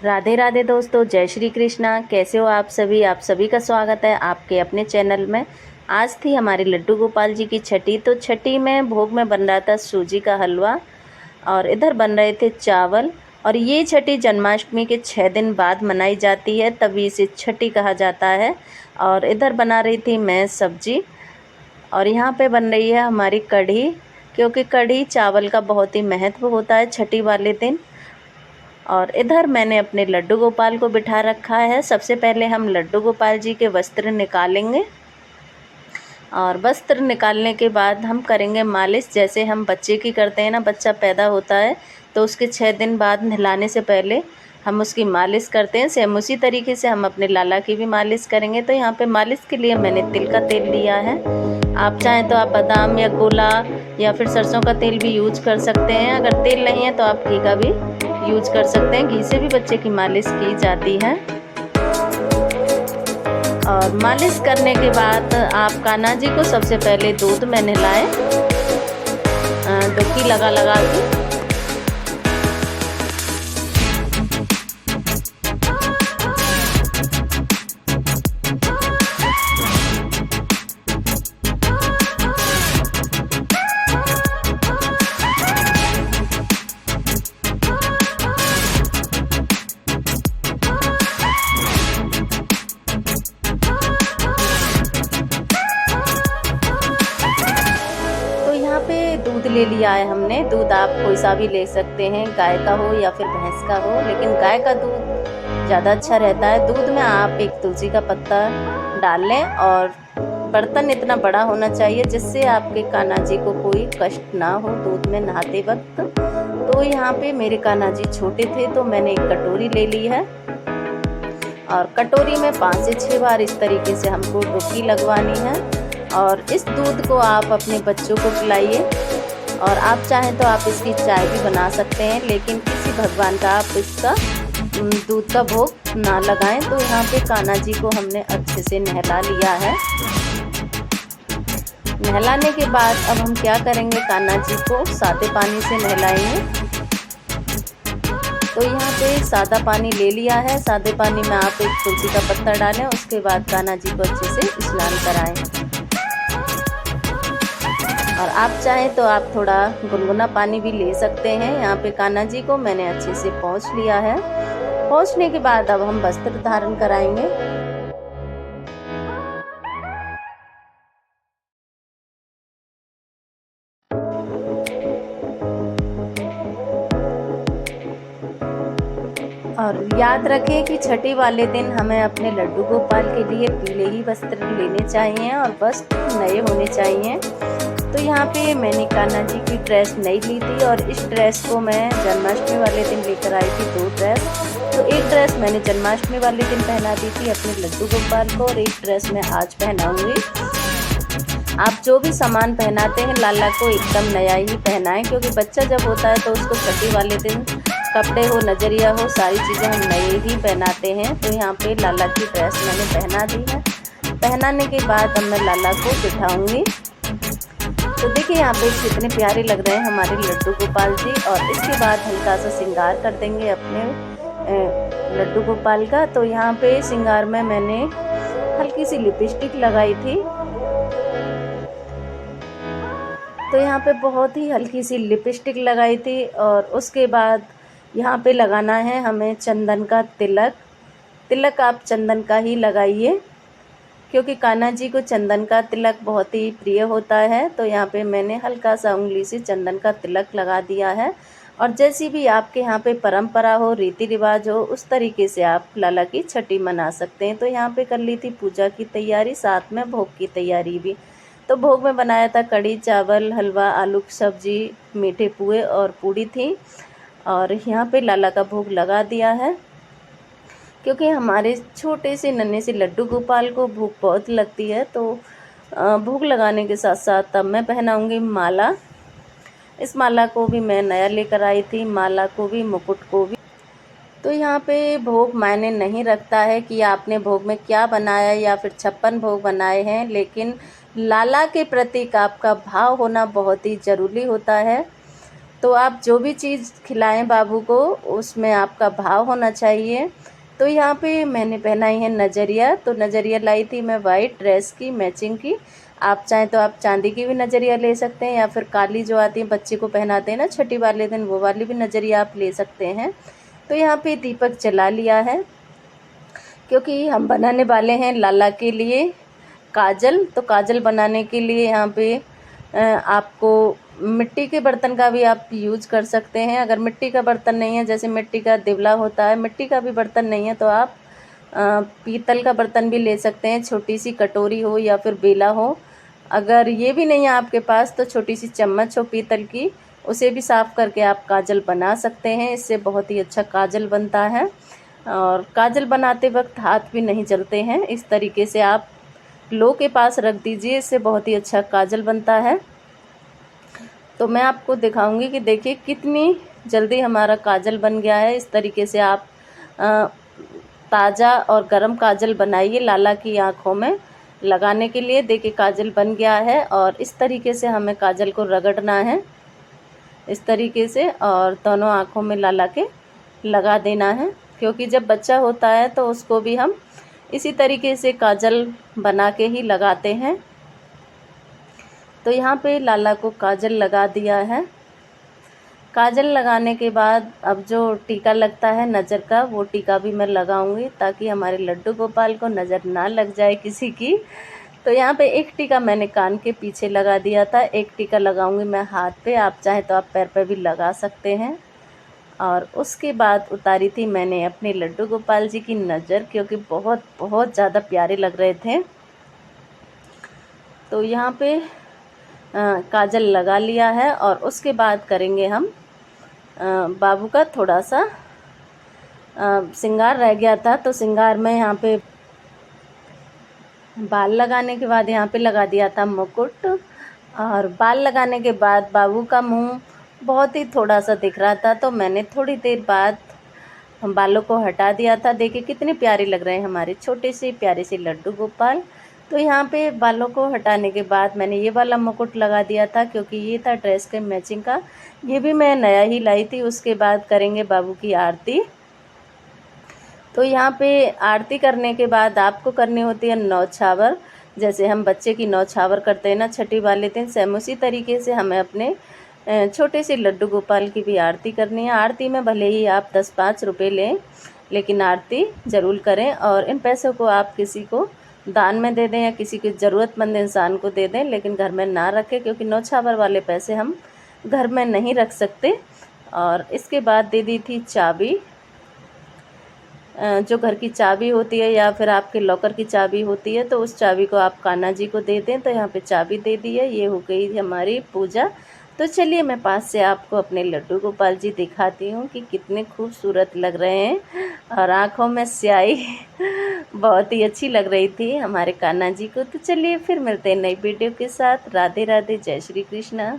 राधे राधे दोस्तों, जय श्री कृष्णा। कैसे हो आप सभी का स्वागत है आपके अपने चैनल में। आज थी हमारी लड्डू गोपाल जी की छठी। तो छठी में भोग में बन रहा था सूजी का हलवा और इधर बन रहे थे चावल। और ये छठी जन्माष्टमी के 6 दिन बाद मनाई जाती है, तभी इसे छठी कहा जाता है। और इधर बना रही थी मैं सब्जी और यहाँ पे बन रही है हमारी कढ़ी, क्योंकि कढ़ी चावल का बहुत ही महत्व होता है छठी वाले दिन। और इधर मैंने अपने लड्डू गोपाल को बिठा रखा है। सबसे पहले हम लड्डू गोपाल जी के वस्त्र निकालेंगे और वस्त्र निकालने के बाद हम करेंगे मालिश, जैसे हम बच्चे की करते हैं ना। बच्चा पैदा होता है तो उसके 6 दिन बाद नहलाने से पहले हम उसकी मालिश करते हैं, सेम उसी तरीके से हम अपने लाला की भी मालिश करेंगे। तो यहाँ पे मालिश के लिए मैंने तिल का तेल लिया है। आप चाहें तो आप बादाम या गोला या फिर सरसों का तेल भी यूज कर सकते हैं। अगर तेल नहीं है तो आप घी का भी यूज कर सकते हैं। घी से भी बच्चे की मालिश की जाती है। और मालिश करने के बाद आप कान्हा जी को सबसे पहले दूध में नहलाएं, डुबकी लगा लगा के। दूध ले लिया है हमने। दूध आप कोई सा भी ले सकते हैं, गाय का हो या फिर भैंस का हो, लेकिन गाय का दूध ज़्यादा अच्छा रहता है। दूध में आप एक तुलसी का पत्ता डाल लें और बर्तन इतना बड़ा होना चाहिए जिससे आपके कान्हा जी को कोई कष्ट ना हो दूध में नहाते वक्त। तो यहाँ पे मेरे कान्हा जी छोटे थे तो मैंने एक कटोरी ले ली है और कटोरी में 5 से 6 बार इस तरीके से हमको डुबकी लगवानी है। और इस दूध को आप अपने बच्चों को पिलाइए। और आप चाहें तो आप इसकी चाय भी बना सकते हैं, लेकिन किसी भगवान का आप इसका दूध का भोग ना लगाएं। तो यहाँ पे कान्हा जी को हमने अच्छे से नहला लिया है। नहलाने के बाद अब हम क्या करेंगे, कान्हा जी को सादे पानी से नहलाएंगे। तो यहाँ पे सादा पानी ले लिया है। सादे पानी में आप एक तुलसी का पत्ता डालें, उसके बाद कान्हा जी को अच्छे से स्नान कराएं। और आप चाहें तो आप थोड़ा गुनगुना पानी भी ले सकते हैं। यहाँ पे कान्हा जी को मैंने अच्छे से पोंछ लिया है। पोंछने के बाद अब हम वस्त्र धारण कराएंगे। और याद रखें कि छठी वाले दिन हमें अपने लड्डू गोपाल के लिए पीले ही वस्त्र लेने चाहिए और वस्त्र नए होने चाहिए। तो यहाँ पे मैंने कान्हा जी की ड्रेस नहीं ली थी और इस ड्रेस को मैं जन्माष्टमी वाले दिन लेकर आई थी 2 ड्रेस। तो एक ड्रेस मैंने जन्माष्टमी वाले दिन पहना दी थी अपने लड्डू गोपाल को और एक ड्रेस मैं आज पहनाऊंगी। आप जो भी सामान पहनाते हैं लाला को एकदम नया ही पहनाएं, क्योंकि बच्चा जब होता है तो उसको छठी वाले दिन कपड़े हो, नजरिया हो, सारी चीज़ें हम नए ही पहनाते हैं। तो यहाँ पे लाला की ड्रेस मैंने पहना दी है। पहनाने के बाद अब मैं लाला को बिठाऊंगी। तो देखिए यहाँ पे कितने प्यारे लग रहे हैं हमारे लड्डू गोपाल जी। और इसके बाद हल्का सा श्रृंगार कर देंगे अपने लड्डू गोपाल का। तो यहाँ पे श्रृंगार में मैंने हल्की सी लिपस्टिक लगाई थी। तो यहाँ पे बहुत ही हल्की सी लिपस्टिक लगाई थी और उसके बाद यहाँ पे लगाना है हमें चंदन का तिलक। तिलक आप चंदन का ही लगाइए, क्योंकि कान्हा जी को चंदन का तिलक बहुत ही प्रिय होता है। तो यहाँ पे मैंने हल्का सा उंगली से चंदन का तिलक लगा दिया है। और जैसी भी आपके यहाँ पे परंपरा हो, रीति रिवाज हो, उस तरीके से आप लाला की छठी मना सकते हैं। तो यहाँ पे कर ली थी पूजा की तैयारी, साथ में भोग की तैयारी भी। तो भोग में बनाया था कढ़ी चावल, हलवा, आलू की सब्जी, मीठे पुए और पूड़ी थी। और यहाँ पे लाला का भोग लगा दिया है, क्योंकि हमारे छोटे से नन्हे से लड्डू गोपाल को भूख बहुत लगती है। तो भूख लगाने के साथ साथ तब मैं पहनाऊंगी माला। इस माला को भी मैं नया लेकर आई थी, माला को भी, मुकुट को भी। तो यहाँ पे भोग मायने नहीं रखता है कि आपने भोग में क्या बनाया या फिर 56 भोग बनाए हैं, लेकिन लाला के प्रति आपका भाव होना बहुत ही ज़रूरी होता है। तो आप जो भी चीज़ खिलाएं बाबू को उसमें आपका भाव होना चाहिए। तो यहाँ पे मैंने पहनाई है नज़रिया, तो नज़रिया लाई थी मैं वाइट ड्रेस की मैचिंग की। आप चाहें तो आप चांदी की भी नज़रिया ले सकते हैं, या फिर काली जो आती है बच्चे को पहनाते हैं ना छठी वाले दिन, वो वाली भी नज़रिया आप ले सकते हैं। तो यहाँ पे दीपक जला लिया है क्योंकि हम बनाने वाले हैं लाला के लिए काजल। तो काजल बनाने के लिए यहाँ पे आपको मिट्टी के बर्तन का भी आप यूज कर सकते हैं। अगर मिट्टी का बर्तन नहीं है, जैसे मिट्टी का दिवला होता है, मिट्टी का भी बर्तन नहीं है, तो आप पीतल का बर्तन भी ले सकते हैं, छोटी सी कटोरी हो या फिर बेला हो। अगर ये भी नहीं है आपके पास तो छोटी सी चम्मच हो पीतल की, उसे भी साफ़ करके आप काजल बना सकते हैं। इससे बहुत ही अच्छा काजल बनता है और काजल बनाते वक्त हाथ भी नहीं जलते हैं। इस तरीके से आप लो के पास रख दीजिए, इससे बहुत ही अच्छा काजल बनता है। तो मैं आपको दिखाऊंगी कि देखिए कितनी जल्दी हमारा काजल बन गया है। इस तरीके से आप ताज़ा और गरम काजल बनाइए लाला की आँखों में लगाने के लिए। देखिए काजल बन गया है और इस तरीके से हमें काजल को रगड़ना है, इस तरीके से, और दोनों आँखों में लाला के लगा देना है। क्योंकि जब बच्चा होता है तो उसको भी हम इसी तरीके से काजल बना के ही लगाते हैं। तो यहाँ पे लाला को काजल लगा दिया है। काजल लगाने के बाद अब जो टीका लगता है नज़र का, वो टीका भी मैं लगाऊंगी ताकि हमारे लड्डू गोपाल को नज़र ना लग जाए किसी की। तो यहाँ पे एक टीका मैंने कान के पीछे लगा दिया था, एक टीका लगाऊंगी मैं हाथ पे। आप चाहें तो आप पैर पे भी लगा सकते हैं। और उसके बाद उतारी थी मैंने अपने लड्डू गोपाल जी की नज़र, क्योंकि बहुत बहुत ज़्यादा प्यारे लग रहे थे। तो यहाँ पे काजल लगा लिया है और उसके बाद करेंगे हम बाबू का थोड़ा सा श्रृंगार रह गया था। तो श्रृंगार में यहाँ पे बाल लगाने के बाद यहाँ पे लगा दिया था मुकुट, और बाल लगाने के बाद बाबू का मुंह बहुत ही थोड़ा सा दिख रहा था, तो मैंने थोड़ी देर बाद बालों को हटा दिया था। देखिए कितने प्यारे लग रहे हैं हमारे छोटे से प्यारे से लड्डू गोपाल। तो यहाँ पे बालों को हटाने के बाद मैंने ये वाला मुकुट लगा दिया था, क्योंकि ये था ड्रेस के मैचिंग का, ये भी मैं नया ही लाई थी। उसके बाद करेंगे बाबू की आरती। तो यहाँ पे आरती करने के बाद आपको करनी होती है नौछावर। जैसे हम बच्चे की नौछावर करते हैं ना छठी वाले दिन, सेम उसी तरीके से हमें अपने छोटे से लड्डू गोपाल की भी आरती करनी है। आरती में भले ही आप 10-5 रुपये लें, लेकिन आरती ज़रूर करें। और इन पैसों को आप किसी को दान में दे दें या किसी के ज़रूरतमंद इंसान को दे दें, लेकिन घर में ना रखें, क्योंकि नौछावर वाले पैसे हम घर में नहीं रख सकते। और इसके बाद दे दी थी चाबी, जो घर की चाबी होती है या फिर आपके लॉकर की चाबी होती है, तो उस चाबी को आप कान्हा जी को दे दें। तो यहाँ पे चाबी दे दी है। ये हो गई हमारी पूजा। तो चलिए मैं पास से आपको अपने लड्डू गोपाल जी दिखाती हूँ कि कितने खूबसूरत लग रहे हैं, और आँखों में स्याही बहुत ही अच्छी लग रही थी हमारे कान्हा जी को। तो चलिए फिर मिलते हैं नई वीडियो के साथ। राधे राधे, जय श्री कृष्णा।